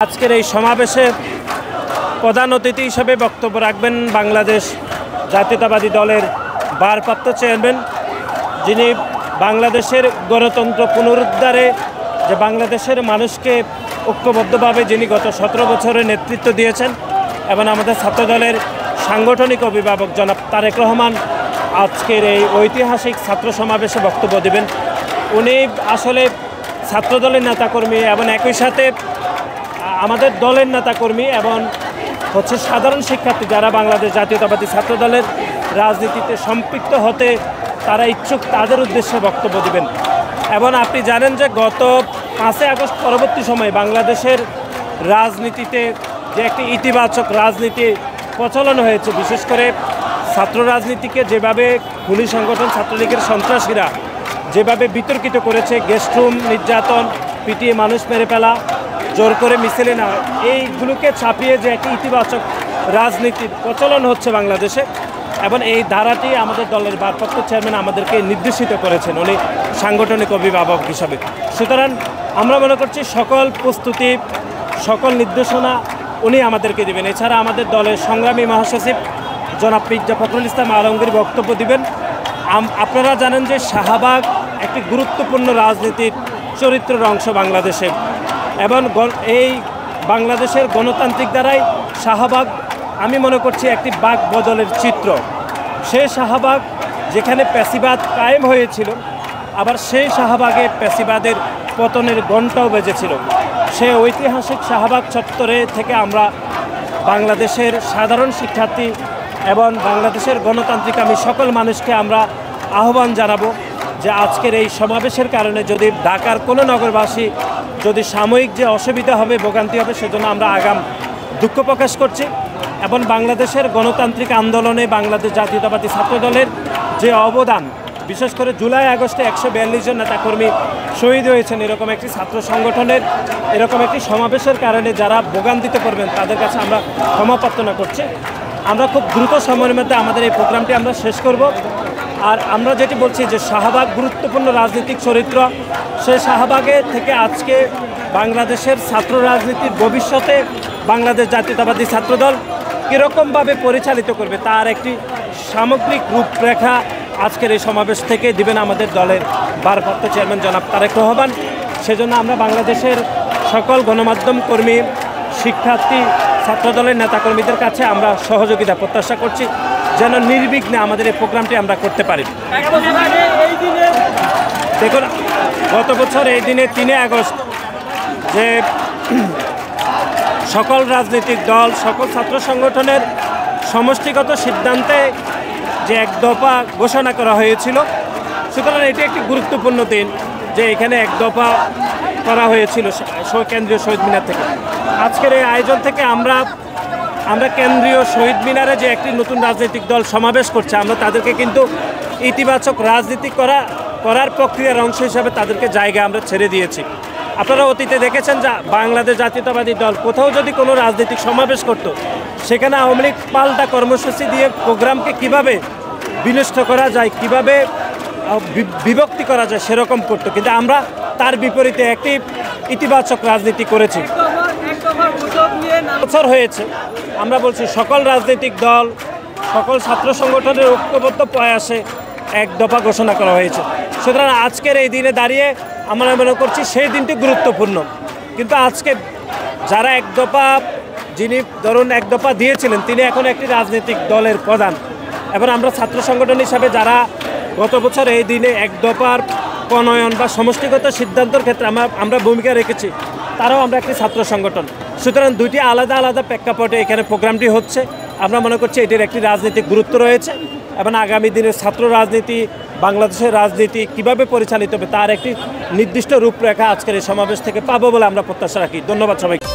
আজকের এই সমাবেশে প্রধান অতিথি হিসেবে বক্তব্য রাখবেন বাংলাদেশ জাতীয়তাবাদী দলের ভারপ্রাপ্ত চেয়ারম্যান, যিনি বাংলাদেশের গণতন্ত্র পুনরুদ্ধারে যে বাংলাদেশের মানুষকে ঐক্যবদ্ধভাবে যিনি গত 17 বছরের নেতৃত্ব দিয়েছেন এবং আমাদের ছাত্রদলের সাংগঠনিক অভিভাবক জনাব তারেক রহমান আজকের এই ঐতিহাসিক ছাত্র সমাবেশে বক্তব্য দেবেন। উনি আসলে ছাত্রদলের নেতাকর্মী এবং একই সাথে আমাদের দলের নেতাকর্মী এবং সাধারণ শিক্ষার্থী যারা বাংলাদেশ জাতীয়তাবাদী ছাত্রদলের রাজনীতিতে সম্পৃক্ত হতে তারা ইচ্ছুক, তাদের উদ্দেশ্যে বক্তব্য দেবেন। এবং আপনি জানেন যে গত 5 আগস্ট পরবর্তী সময়ে বাংলাদেশের রাজনীতিতে যে একটি ইতিবাচক রাজনীতি প্রচলন হয়েছে, বিশেষ করে ছাত্র রাজনীতিকে যেভাবে খুনি সংগঠন ছাত্রলীগের সন্ত্রাসীরা যেভাবে বিতর্কিত করেছে, গেস্টরুম নির্যাতন, পিটিয়ে মানুষ মেরে ফেলা, জোর করে মিছিলে না, এইগুলোকে ছাপিয়ে যে একটি ইতিবাচক রাজনীতির প্রচলন হচ্ছে বাংলাদেশে, এবং এই ধারাটি আমাদের দলের ভারপ্রাপ্ত চেয়ারম্যান আমাদেরকে নির্দেশিত করেছেন উনি সাংগঠনিক অভিভাবক হিসাবে। সুতরাং আমরা মনে করছি সকল প্রস্তুতি, সকল নির্দেশনা উনি আমাদেরকে দেবেন। এছাড়া আমাদের দলের সংগ্রামী মহাসচিব জনাব মির্জা ফখরুল ইসলাম আলমগীর বক্তব্য দিবেন। আপনারা জানেন যে শাহবাগ একটি গুরুত্বপূর্ণ রাজনীতির চরিত্রের অংশ বাংলাদেশে, এবং এই বাংলাদেশের গণতান্ত্রিক দ্বারাই শাহবাগ আমি মনে করছি একটি বাক বদলের চিত্র। সেই শাহবাগ যেখানে প্যাসিবাদ কায়েম হয়েছিল, আবার সেই শাহবাগে প্যাসিবাদের পতনের ঘণ্টাও বেজেছিল। সেই ঐতিহাসিক শাহবাগ চত্বরে থেকে আমরা বাংলাদেশের সাধারণ শিক্ষার্থী এবং বাংলাদেশের গণতান্ত্রিক আমি সকল মানুষকে আমরা আহ্বান জানাবো যে আজকের এই সমাবেশের কারণে যদি ঢাকার কোনো নগরবাসী যদি সাময়িক যে অসুবিধা হবে, ভোগান্তি হবে, সেজন্য আমরা আগাম দুঃখ প্রকাশ করছি। এবং বাংলাদেশের গণতান্ত্রিক আন্দোলনে বাংলাদেশ জাতীয়তাবাদী ছাত্রদলের যে অবদান, বিশেষ করে জুলাই আগস্টে 142 জন নেতাকর্মী শহীদ হয়েছেন, এরকম একটি ছাত্র সংগঠনের এরকম একটি সমাবেশের কারণে যারা ভোগান্তিতে পড়বেন তাদের কাছে আমরা ক্ষমা প্রার্থনা করছি। আমরা খুব দ্রুত সময়ের মধ্যে আমাদের এই প্রোগ্রামটি আমরা শেষ করব। আর আমরা যেটি বলছি যে শাহবাগ গুরুত্বপূর্ণ রাজনৈতিক চরিত্র, সেই শাহবাগে থেকে আজকে বাংলাদেশের ছাত্র রাজনীতির ভবিষ্যতে বাংলাদেশ জাতীয়তাবাদী ছাত্রদল কীরকমভাবে পরিচালিত করবে তার একটি সামগ্রিক রূপরেখা আজকের এই সমাবেশ থেকে দিবেন আমাদের দলের ভারপ্রাপ্ত চেয়ারম্যান জনাব তারেক রহমান। সেজন্য আমরা বাংলাদেশের সকল গণমাধ্যম কর্মী, শিক্ষার্থী, ছাত্রদলের নেতাকর্মীদের কাছে আমরা সহযোগিতা প্রত্যাশা করছি যেন নির্বিঘ্নে আমাদের এই প্রোগ্রামটি আমরা করতে পারি। দেখুন, গত বছর এই দিনে 3 আগস্ট যে সকল রাজনৈতিক দল, সকল ছাত্র সংগঠনের সমষ্টিগত সিদ্ধান্তে যে এক দফা ঘোষণা করা হয়েছিল, সুতরাং এটি একটি গুরুত্বপূর্ণ দিন যে এখানে এক দফা করা হয়েছিল কেন্দ্রীয় শহীদ মিনার থেকে। আজকের এই আয়োজন থেকে আমরা কেন্দ্রীয় শহীদ মিনারে যে একটি নতুন রাজনৈতিক দল সমাবেশ করছে, আমরা তাদেরকে কিন্তু ইতিবাচক রাজনীতি করার প্রক্রিয়ার অংশ হিসাবে তাদেরকে জায়গা আমরা ছেড়ে দিয়েছি। আপনারা অতীতে দেখেছেন যে বাংলাদেশ জাতীয়তাবাদী দল কোথাও যদি কোনো রাজনৈতিক সমাবেশ করত, সেখানে আওয়ামী লীগ পাল্টা কর্মসূচি দিয়ে প্রোগ্রামকে কিভাবে বিনষ্ট করা যায়, কিভাবে বিভক্তি করা যায় সেরকম করতো, কিন্তু আমরা তার বিপরীতে একটি ইতিবাচক রাজনীতি করেছি। বছর হয়েছে আমরা বলছি সকল রাজনৈতিক দল, সকল ছাত্র সংগঠনের ঐক্যবদ্ধ প্রয়াসে এক দফা ঘোষণা করা হয়েছে। সুতরাং আজকের এই দিনে দাঁড়িয়ে আমরা মনে করছি সেই দিনটি গুরুত্বপূর্ণ। কিন্তু আজকে যারা এক দফা, যিনি ধরুন এক দফা দিয়েছিলেন, তিনি এখন একটি রাজনৈতিক দলের প্রধান, এবং আমরা ছাত্র সংগঠন হিসাবে যারা গত বছর এই দিনে এক দফার প্রণয়ন বা সমষ্টিগত সিদ্ধান্তের ক্ষেত্রে আমরা ভূমিকা রেখেছি, তারাও আমরা একটি ছাত্র সংগঠন। সুতরাং দুইটি আলাদা আলাদা প্রেক্ষাপটে এখানে প্রোগ্রামটি হচ্ছে। আমরা মনে করছি এটির একটি রাজনৈতিক গুরুত্ব রয়েছে, এবং আগামী দিনের ছাত্র রাজনীতি, বাংলাদেশের রাজনীতি কিভাবে পরিচালিত হবে তার একটি নির্দিষ্ট রূপরেখা আজকের এই সমাবেশ থেকে পাবো বলে আমরা প্রত্যাশা রাখি। ধন্যবাদ সবাইকে।